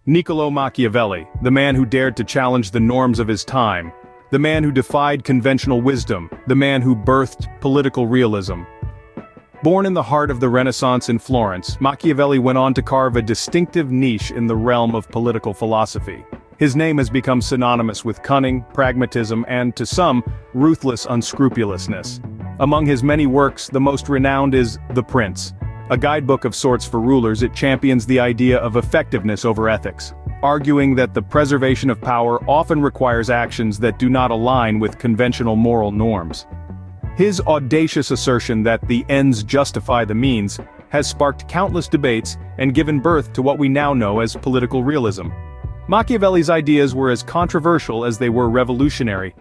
Niccolo Machiavelli, the man who dared to challenge the norms of his time, the man who defied conventional wisdom, the man who birthed political realism. Born in the heart of the Renaissance in Florence, Machiavelli went on to carve a distinctive niche in the realm of political philosophy. His name has become synonymous with cunning, pragmatism, and, to some, ruthless unscrupulousness. Among his many works, the most renowned is The Prince. A guidebook of sorts for rulers, it champions the idea of effectiveness over ethics, arguing that the preservation of power often requires actions that do not align with conventional moral norms. His audacious assertion that the ends justify the means has sparked countless debates and given birth to what we now know as political realism. Machiavelli's ideas were as controversial as they were revolutionary.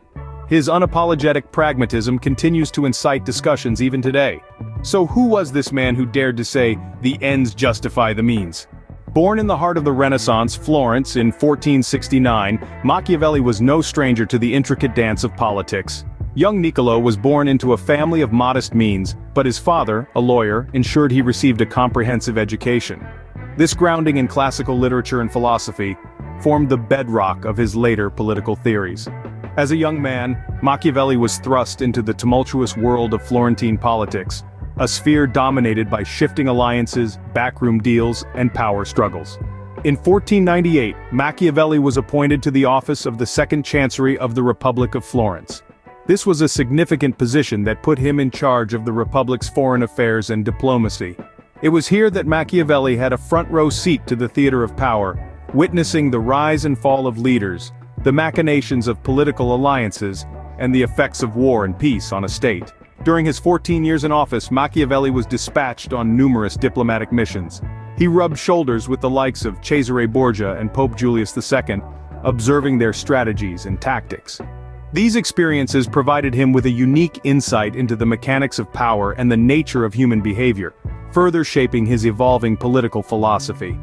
His unapologetic pragmatism continues to incite discussions even today. So who was this man who dared to say, "The ends justify the means"? Born in the heart of the Renaissance, Florence, in 1469, Machiavelli was no stranger to the intricate dance of politics. Young Niccolo was born into a family of modest means, but his father, a lawyer, ensured he received a comprehensive education. This grounding in classical literature and philosophy formed the bedrock of his later political theories. As a young man, Machiavelli was thrust into the tumultuous world of Florentine politics, a sphere dominated by shifting alliances, backroom deals, and power struggles. In 1498, Machiavelli was appointed to the office of the Second Chancery of the Republic of Florence. This was a significant position that put him in charge of the Republic's foreign affairs and diplomacy. It was here that Machiavelli had a front-row seat to the theater of power, witnessing the rise and fall of leaders, the machinations of political alliances, and the effects of war and peace on a state. During his 14 years in office, Machiavelli was dispatched on numerous diplomatic missions. He rubbed shoulders with the likes of Cesare Borgia and Pope Julius II, observing their strategies and tactics. These experiences provided him with a unique insight into the mechanics of power and the nature of human behavior, further shaping his evolving political philosophy.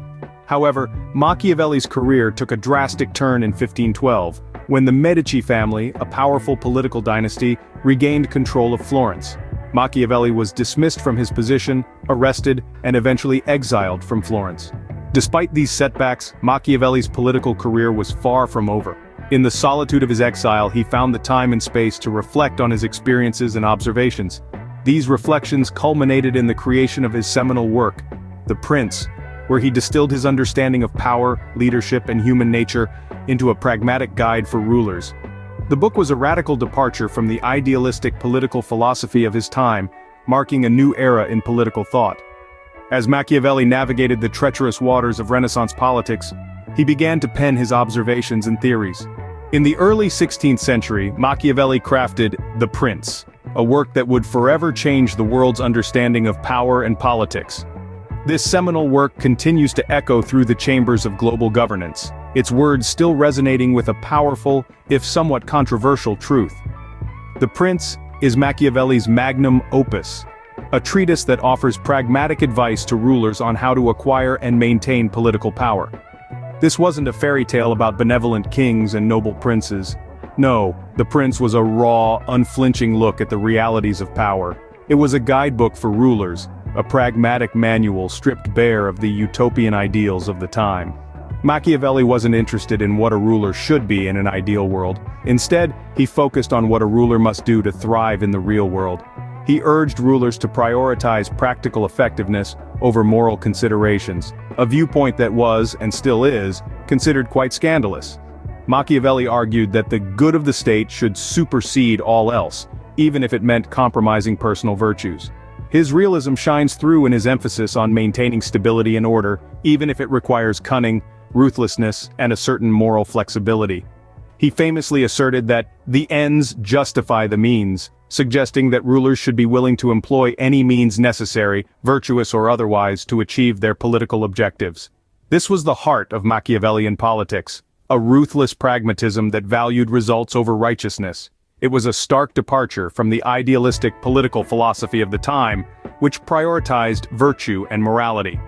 However, Machiavelli's career took a drastic turn in 1512, when the Medici family, a powerful political dynasty, regained control of Florence. Machiavelli was dismissed from his position, arrested, and eventually exiled from Florence. Despite these setbacks, Machiavelli's political career was far from over. In the solitude of his exile, he found the time and space to reflect on his experiences and observations. These reflections culminated in the creation of his seminal work, The Prince, where he distilled his understanding of power, leadership, and human nature into a pragmatic guide for rulers. The book was a radical departure from the idealistic political philosophy of his time, marking a new era in political thought. As Machiavelli navigated the treacherous waters of Renaissance politics, he began to pen his observations and theories. In the early 16th century, Machiavelli crafted The Prince, a work that would forever change the world's understanding of power and politics. This seminal work continues to echo through the chambers of global governance, its words still resonating with a powerful, if somewhat controversial, truth. The Prince is Machiavelli's magnum opus, a treatise that offers pragmatic advice to rulers on how to acquire and maintain political power. This wasn't a fairy tale about benevolent kings and noble princes. No, The Prince was a raw, unflinching look at the realities of power. It was a guidebook for rulers, a pragmatic manual stripped bare of the utopian ideals of the time. Machiavelli wasn't interested in what a ruler should be in an ideal world. Instead, he focused on what a ruler must do to thrive in the real world. He urged rulers to prioritize practical effectiveness over moral considerations, a viewpoint that was, and still is, considered quite scandalous. Machiavelli argued that the good of the state should supersede all else, even if it meant compromising personal virtues. His realism shines through in his emphasis on maintaining stability and order, even if it requires cunning, ruthlessness, and a certain moral flexibility. He famously asserted that the ends justify the means, suggesting that rulers should be willing to employ any means necessary, virtuous or otherwise, to achieve their political objectives. This was the heart of Machiavellian politics, a ruthless pragmatism that valued results over righteousness. It was a stark departure from the idealistic political philosophy of the time, which prioritized virtue and morality.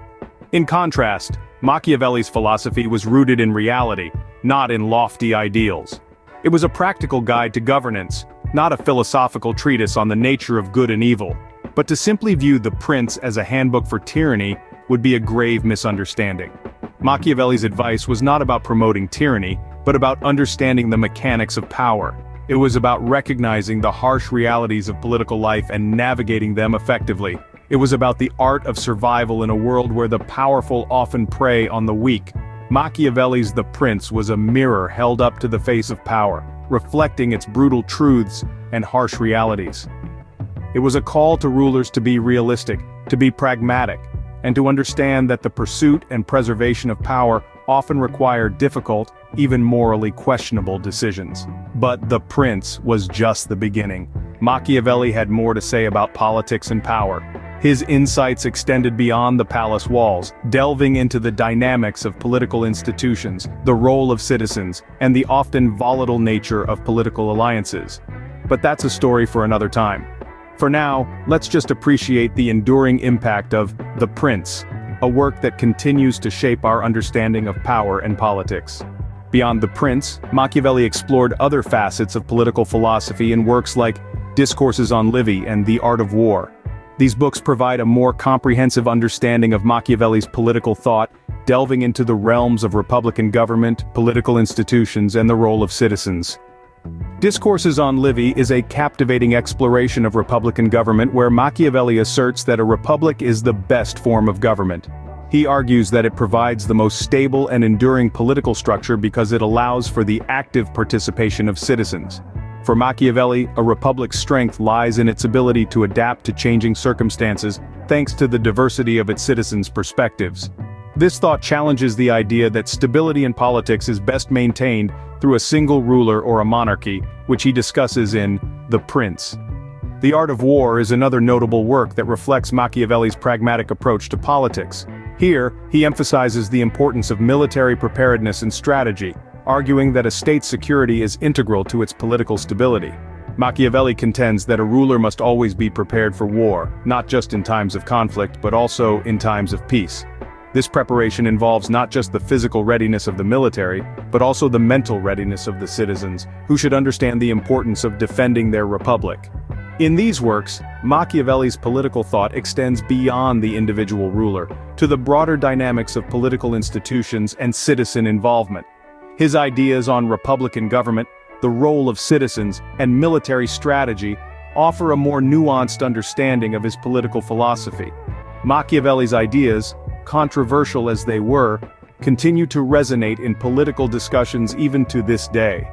In contrast, Machiavelli's philosophy was rooted in reality, not in lofty ideals. It was a practical guide to governance, not a philosophical treatise on the nature of good and evil. But to simply view The Prince as a handbook for tyranny would be a grave misunderstanding. Machiavelli's advice was not about promoting tyranny, but about understanding the mechanics of power. It was about recognizing the harsh realities of political life and navigating them effectively. It was about the art of survival in a world where the powerful often prey on the weak. Machiavelli's The Prince was a mirror held up to the face of power, reflecting its brutal truths and harsh realities. It was a call to rulers to be realistic, to be pragmatic, and to understand that the pursuit and preservation of power often require difficult, even morally questionable decisions. But The Prince was just the beginning. Machiavelli had more to say about politics and power. His insights extended beyond the palace walls, delving into the dynamics of political institutions, the role of citizens, and the often volatile nature of political alliances. But that's a story for another time. For now, let's just appreciate the enduring impact of The Prince, a work that continues to shape our understanding of power and politics. Beyond The Prince, Machiavelli explored other facets of political philosophy in works like Discourses on Livy and The Art of War. These books provide a more comprehensive understanding of Machiavelli's political thought, delving into the realms of republican government, political institutions, and the role of citizens. Discourses on Livy is a captivating exploration of republican government where Machiavelli asserts that a republic is the best form of government. He argues that it provides the most stable and enduring political structure because it allows for the active participation of citizens. For Machiavelli, a republic's strength lies in its ability to adapt to changing circumstances, thanks to the diversity of its citizens' perspectives. This thought challenges the idea that stability in politics is best maintained through a single ruler or a monarchy, which he discusses in The Prince. The Art of War is another notable work that reflects Machiavelli's pragmatic approach to politics. Here, he emphasizes the importance of military preparedness and strategy, arguing that a state's security is integral to its political stability. Machiavelli contends that a ruler must always be prepared for war, not just in times of conflict but also in times of peace. This preparation involves not just the physical readiness of the military, but also the mental readiness of the citizens, who should understand the importance of defending their republic. In these works, Machiavelli's political thought extends beyond the individual ruler, to the broader dynamics of political institutions and citizen involvement. His ideas on republican government, the role of citizens, and military strategy offer a more nuanced understanding of his political philosophy. Machiavelli's ideas, controversial as they were, continue to resonate in political discussions even to this day.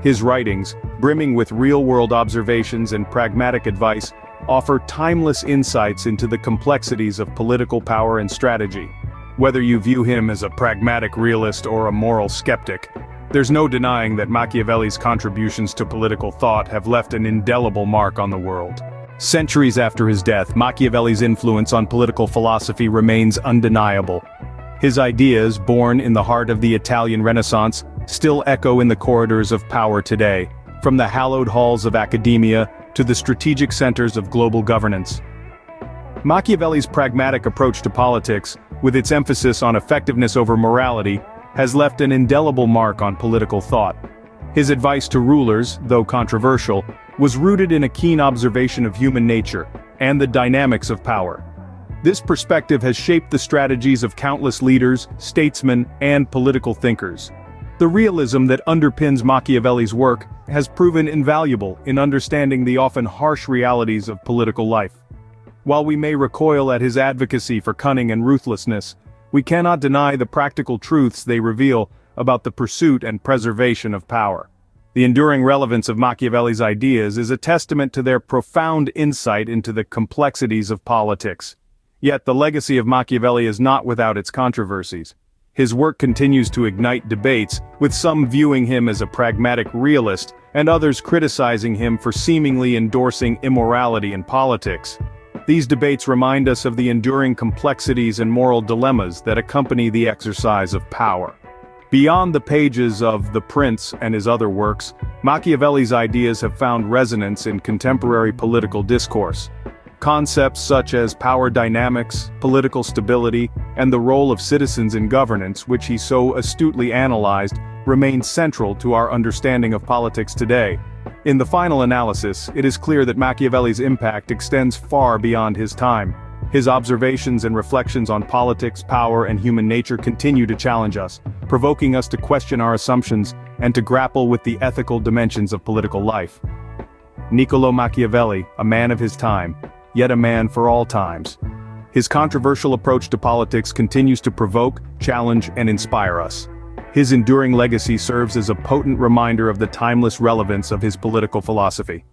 His writings, brimming with real-world observations and pragmatic advice, offer timeless insights into the complexities of political power and strategy. Whether you view him as a pragmatic realist or a moral skeptic, there's no denying that Machiavelli's contributions to political thought have left an indelible mark on the world. Centuries after his death, Machiavelli's influence on political philosophy remains undeniable. His ideas, born in the heart of the Italian Renaissance, still echo in the corridors of power today, from the hallowed halls of academia to the strategic centers of global governance. Machiavelli's pragmatic approach to politics, with its emphasis on effectiveness over morality, has left an indelible mark on political thought. His advice to rulers, though controversial, was rooted in a keen observation of human nature and the dynamics of power. This perspective has shaped the strategies of countless leaders, statesmen, and political thinkers. The realism that underpins Machiavelli's work has proven invaluable in understanding the often harsh realities of political life. While we may recoil at his advocacy for cunning and ruthlessness, we cannot deny the practical truths they reveal about the pursuit and preservation of power. The enduring relevance of Machiavelli's ideas is a testament to their profound insight into the complexities of politics. Yet the legacy of Machiavelli is not without its controversies. His work continues to ignite debates, with some viewing him as a pragmatic realist and others criticizing him for seemingly endorsing immorality in politics. These debates remind us of the enduring complexities and moral dilemmas that accompany the exercise of power. Beyond the pages of The Prince and his other works, Machiavelli's ideas have found resonance in contemporary political discourse. Concepts such as power dynamics, political stability, and the role of citizens in governance, which he so astutely analyzed, remain central to our understanding of politics today. In the final analysis, it is clear that Machiavelli's impact extends far beyond his time. His observations and reflections on politics, power, and human nature continue to challenge us, provoking us to question our assumptions and to grapple with the ethical dimensions of political life. Niccolò Machiavelli, a man of his time, yet a man for all times. His controversial approach to politics continues to provoke, challenge, and inspire us. His enduring legacy serves as a potent reminder of the timeless relevance of his political philosophy.